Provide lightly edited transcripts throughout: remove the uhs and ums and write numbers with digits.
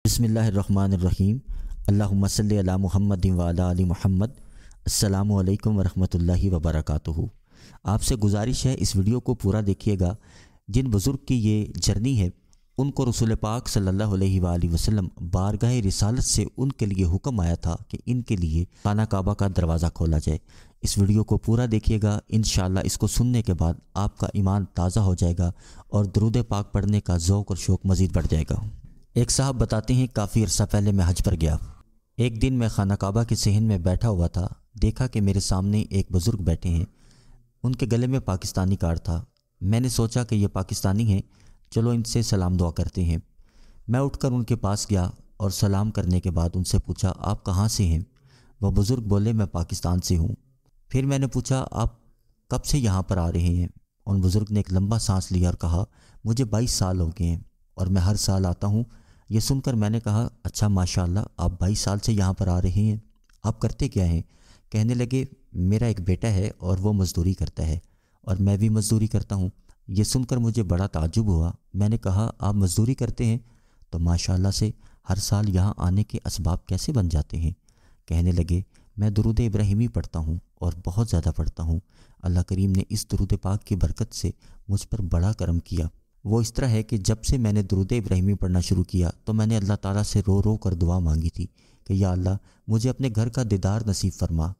बिस्मिल्लाहिर्रहमानिर्रहीम। अल्लाहुम्मा सल्लि अला मुहम्मद व अला आलि मुहम्मद। अस्सलामु अलैकुम व रहमतुल्लाहि व बरकातुहू। आपसे गुजारिश है इस वीडियो को पूरा देखिएगा। जिन बुज़ुर्ग की ये जर्नी है उनको रसूल पाक सल्लल्लाहु अलैहि वसल्लम बारगाह रिसालत से उनके लिए हुक्म आया था कि इनके लिए खाना काबा का दरवाज़ा खोला जाए। इस वीडियो को पूरा देखिएगा। इंशाअल्लाह इसको सुनने के बाद आपका ईमान ताज़ा हो जाएगा और दुरूद पाक पढ़ने का ज़ौक़ और शौक़ मज़ीद बढ़ जाएगा। एक साहब बताते हैं, काफ़ी अरसा पहले मैं हज पर गया। एक दिन मैं खाना काबा के सहन में बैठा हुआ था। देखा कि मेरे सामने एक बुज़ुर्ग बैठे हैं। उनके गले में पाकिस्तानी कार्ड था। मैंने सोचा कि ये पाकिस्तानी हैं, चलो इनसे सलाम दुआ करते हैं। मैं उठकर उनके पास गया और सलाम करने के बाद उनसे पूछा, आप कहाँ से हैं? वह बुज़ुर्ग बोले, मैं पाकिस्तान से हूँ। फिर मैंने पूछा, आप कब से यहाँ पर आ रहे हैं? उन बुज़ुर्ग ने एक लंबा सांस लिया और कहा, मुझे 22 साल हो गए हैं और मैं हर साल आता हूँ। ये सुनकर मैंने कहा, अच्छा माशाअल्लाह, आप 22 साल से यहाँ पर आ रहे हैं, आप करते क्या हैं? कहने लगे, मेरा एक बेटा है और वो मज़दूरी करता है और मैं भी मज़दूरी करता हूँ। ये सुनकर मुझे बड़ा ताज्जुब हुआ। मैंने कहा, आप मज़दूरी करते हैं तो माशाअल्लाह से हर साल यहाँ आने के असबाब कैसे बन जाते हैं? कहने लगे, मैं दुरूद इब्राहिमी पढ़ता हूँ और बहुत ज़्यादा पढ़ता हूँ। अल्लाह करीम ने इस दुरूद पाक की बरकत से मुझ पर बड़ा करम किया। वो इस तरह है कि जब से मैंने दुरूद इब्राहिमी पढ़ना शुरू किया तो मैंने अल्लाह ताला से रो रो कर दुआ मांगी थी कि या अल्लाह, मुझे अपने घर का दीदार नसीब फरमा।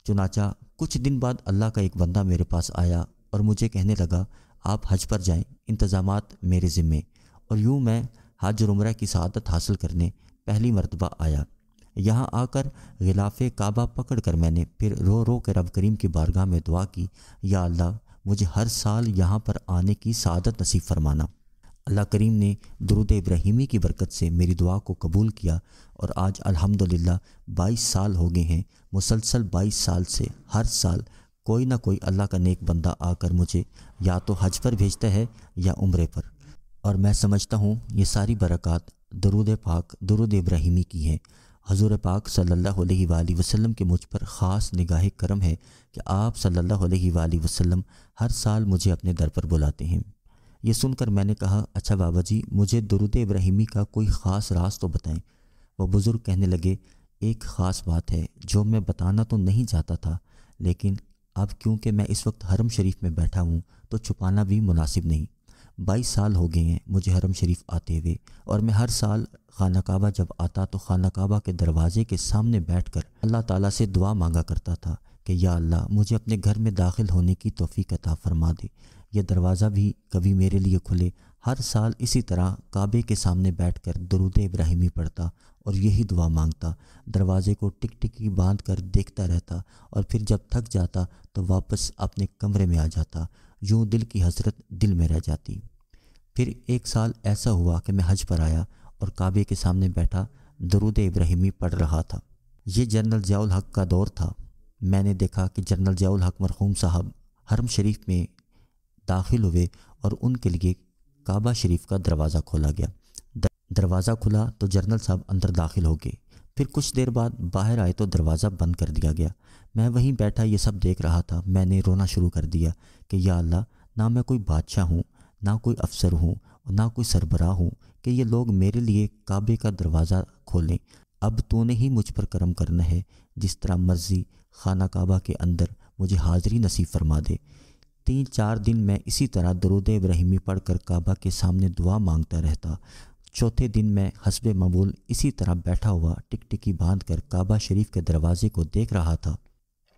चुनाचा कुछ दिन बाद अल्लाह का एक बंदा मेरे पास आया और मुझे कहने लगा, आप हज पर जाएं, इंतज़ामात मेरे ज़िम्मे। और यूँ मैं हज और उम्रह की सआदत हासिल करने पहली मरतबा आया। यहाँ आकर गिलाफ़े काबा पकड़ कर मैंने फिर रो रो कर रब करीम की बारगाह में दुआ की, या अल्लाह, मुझे हर साल यहाँ पर आने की सआदत नसीब फरमाना। अल्लाह करीम ने दुरूद इब्राहिमी की बरकत से मेरी दुआ को कबूल किया और आज अल्हम्दुलिल्लाह 22 साल हो गए हैं। मुसलसल 22 साल से हर साल कोई ना कोई अल्लाह का नेक बंदा आकर मुझे या तो हज पर भेजता है या उम्रे पर। और मैं समझता हूँ ये सारी बरक़ात दुरूद पाक दुरूद इब्राहिमी की हैं। हज़ूर पाक सल्लल्लाहु अलैहि वसल्लम के मुझ पर ख़ास निगाह करम है कि आप सल्लल्लाहु अलैहि वसल्लम हर साल मुझे अपने दर पर बुलाते हैं। ये सुनकर मैंने कहा, अच्छा बाबा जी, मुझे दुरूद इब्राहिमी का कोई ख़ास राज तो बताएं। वो बुज़ुर्ग कहने लगे, एक ख़ास बात है जो मैं बताना तो नहीं चाहता था, लेकिन अब क्योंकि मैं इस वक्त हरम शरीफ में बैठा हूँ तो छुपाना भी मुनासिब नहीं। 22 साल हो गए हैं मुझे हरम शरीफ आते हुए और मैं हर साल खाना काबा जब आता तो खाना काबा के दरवाज़े के सामने बैठकर अल्लाह ताला से दुआ मांगा करता था कि या अल्लाह, मुझे अपने घर में दाखिल होने की तौफीक अता फरमा दे। यह दरवाज़ा भी कभी मेरे लिए खुले। हर साल इसी तरह काबे के सामने बैठकर दुरूद इब्राहिमी पढ़ता और यही दुआ मांगता। दरवाज़े को टिकटिकी बांध कर देखता रहता और फिर जब थक जाता तो वापस अपने कमरे में आ जाता। यूँ दिल की हसरत दिल में रह जाती। फिर एक साल ऐसा हुआ कि मैं हज पर आया और काबे के सामने बैठा दुरूद इब्राहिमी पढ़ रहा था। ये जनरल ज़ियाउल हक का दौर था। मैंने देखा कि जनरल ज़ियाउल हक मरहूम साहब हरम शरीफ में दाखिल हुए और उनके लिए काबा शरीफ का दरवाज़ा खोला गया। दरवाज़ा खुला तो जनरल साहब अंदर दाखिल हो गए। फिर कुछ देर बाद बाहर आए तो दरवाज़ा बंद कर दिया गया। मैं वहीं बैठा ये सब देख रहा था। मैंने रोना शुरू कर दिया कि या अल्लाह, ना मैं कोई बादशाह हूँ, ना कोई अफसर हूँ और ना कोई सरबराह हूँ कि ये लोग मेरे लिए काबे का दरवाज़ा खोलें। अब तूने ही मुझ पर करम करना है। जिस तरह मर्ज़ी खाना काबा के अंदर मुझे हाज़री नसीब फरमा दे। 3-4 दिन मैं इसी तरह दुरूद इब्राहिमी पढ़कर काबा के सामने दुआ मांगता रहता। चौथे दिन मैं हस्बे मामूल इसी तरह बैठा हुआ टिकटिकी बांध कर काबा शरीफ के दरवाजे को देख रहा था।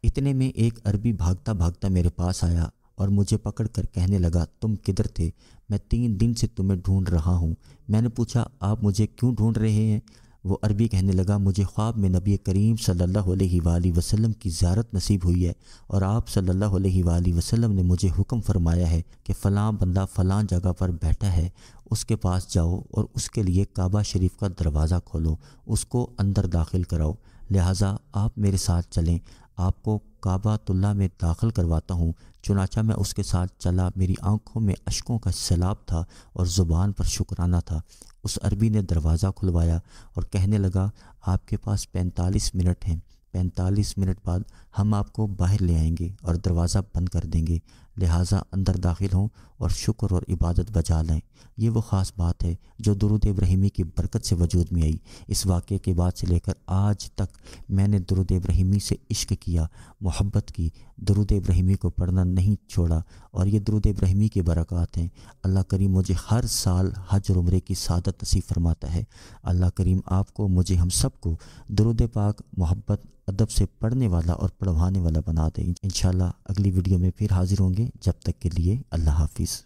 इतने में एक अरबी भागता भागता मेरे पास आया और मुझे पकड़ कर कहने लगा, तुम किधर थे? मैं 3 दिन से तुम्हें ढूंढ रहा हूँ। मैंने पूछा, आप मुझे क्यों ढूंढ रहे हैं? वो अरबी कहने लगा, मुझे ख्वाब में नबी करीम सल्लल्लाहु अलैहि वसल्लम की ज़ियारत नसीब हुई है और आप सल्लल्लाहु अलैहि वसल्लम ने मुझे हुक्म फरमाया है कि फ़लाँ बंदा फ़लाँ जगह पर बैठा है, उसके पास जाओ और उसके लिए काबा शरीफ का दरवाज़ा खोलो, उसको अंदर दाखिल कराओ। लिहाजा आप मेरे साथ चलें, आपको काबातुल्लाह में दाखिल करवाता हूँ। चुनाचा मैं उसके साथ चला। मेरी आंखों में अश्कों का सैलाब था और ज़ुबान पर शुक्राना था। उस अरबी ने दरवाज़ा खुलवाया और कहने लगा, आपके पास 45 मिनट हैं। 45 मिनट बाद हम आपको बाहर ले आएंगे और दरवाज़ा बंद कर देंगे। لہٰذا اندر داخل ہوں اور شکر اور عبادت بجا لیں۔ یہ وہ خاص بات ہے جو درود ابراہیمی کی برکت سے وجود میں آئی۔ اس واقعے کے بعد سے لے کر آج تک میں نے درود ابراہیمی سے عشق کیا، محبت کی، درود ابراہیمی کو پڑھنا نہیں چھوڑا، اور یہ درود ابراہیمی کی برکات ہیں۔ اللہ کریم مجھے ہر سال حج اور عمرے کی سعادت نصیب فرماتا ہے۔ اللہ کریم آپ کو، مجھے، ہم سب کو درود پاک محبت ادب سے پڑھنے والا اور پڑھوانے والا بنا دے۔ انشاءاللہ اگلی ویڈیو میں پھر حاضر ہوں گے، جب تک کے لیے اللہ حافظ۔